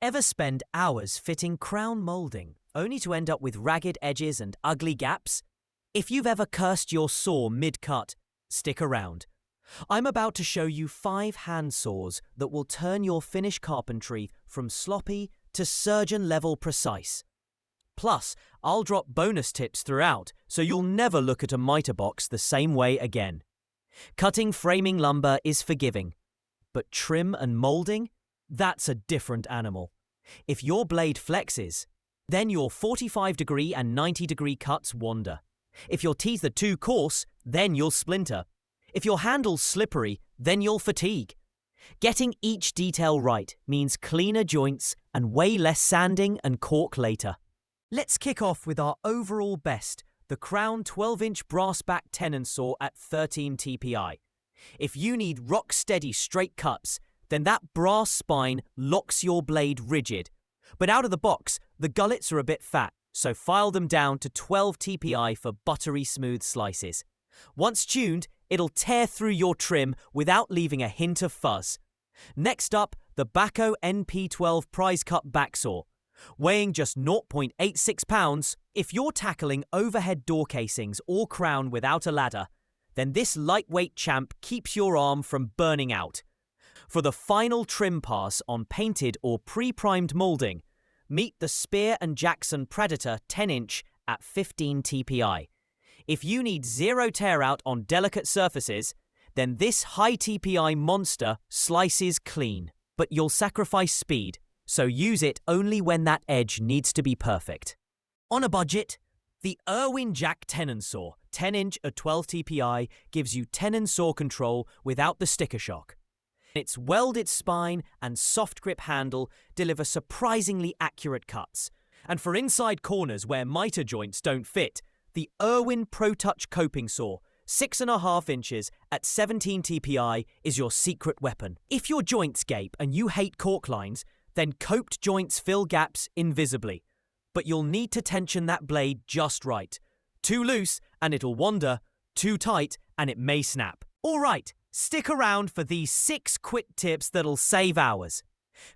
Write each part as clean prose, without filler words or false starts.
Ever spend hours fitting crown moulding, only to end up with ragged edges and ugly gaps? If you've ever cursed your saw mid-cut, stick around. I'm about to show you 5 hand saws that will turn your finished carpentry from sloppy to surgeon-level precise. Plus, I'll drop bonus tips throughout, so you'll never look at a miter box the same way again. Cutting framing lumber is forgiving, but trim and moulding? That's a different animal. If your blade flexes, then your 45-degree and 90-degree cuts wander. If your teeth are too coarse, then you'll splinter. If your handle's slippery, then you'll fatigue. Getting each detail right means cleaner joints and way less sanding and caulk later. Let's kick off with our overall best, the Crown 12-inch brass back tenon saw at 13 TPI. If you need rock-steady straight cuts, then that brass spine locks your blade rigid. But out of the box, the gullets are a bit fat, so file them down to 12 TPI for buttery smooth slices. Once tuned, it'll tear through your trim without leaving a hint of fuzz. Next up, the Bahco NP12 prize cut back saw. Weighing just 0.86 pounds, if you're tackling overhead door casings or crown without a ladder, then this lightweight champ keeps your arm from burning out. For the final trim pass on painted or pre-primed moulding, meet the Spear & Jackson Predator 10-inch at 15 TPI. If you need zero tear out on delicate surfaces, then this high TPI monster slices clean. But you'll sacrifice speed, so use it only when that edge needs to be perfect. On a budget, the Irwin Jack tenon saw 10-inch at 12 TPI gives you tenon saw control without the sticker shock. Its welded spine and soft grip handle deliver surprisingly accurate cuts. And for inside corners where miter joints don't fit, the Irwin Pro Touch coping saw, 6.5 inches at 17 TPI, is your secret weapon. If your joints gape and you hate cork lines, then coped joints fill gaps invisibly. But you'll need to tension that blade just right. Too loose and it'll wander, too tight and it may snap. All right. Stick around for these 6 quick tips that'll save hours.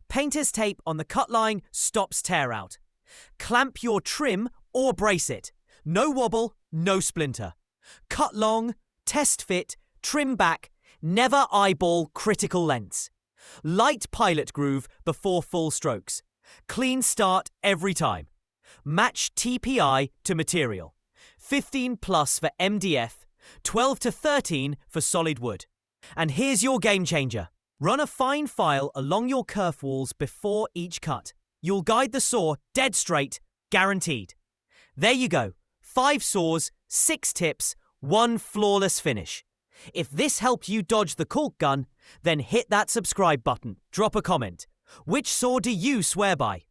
Painter's tape on the cut line stops tear out. Clamp your trim or brace it. No wobble, no splinter. Cut long, test fit, trim back, never eyeball critical lengths. Light pilot groove before full strokes. Clean start every time. Match TPI to material. 15 plus for MDF, 12 to 13 for solid wood. And here's your game changer. Run a fine file along your kerf walls before each cut. You'll guide the saw dead straight, guaranteed. There you go. 5 saws, 6 tips, 1 flawless finish. If this helped you dodge the caulk gun, then hit that subscribe button. Drop a comment. Which saw do you swear by?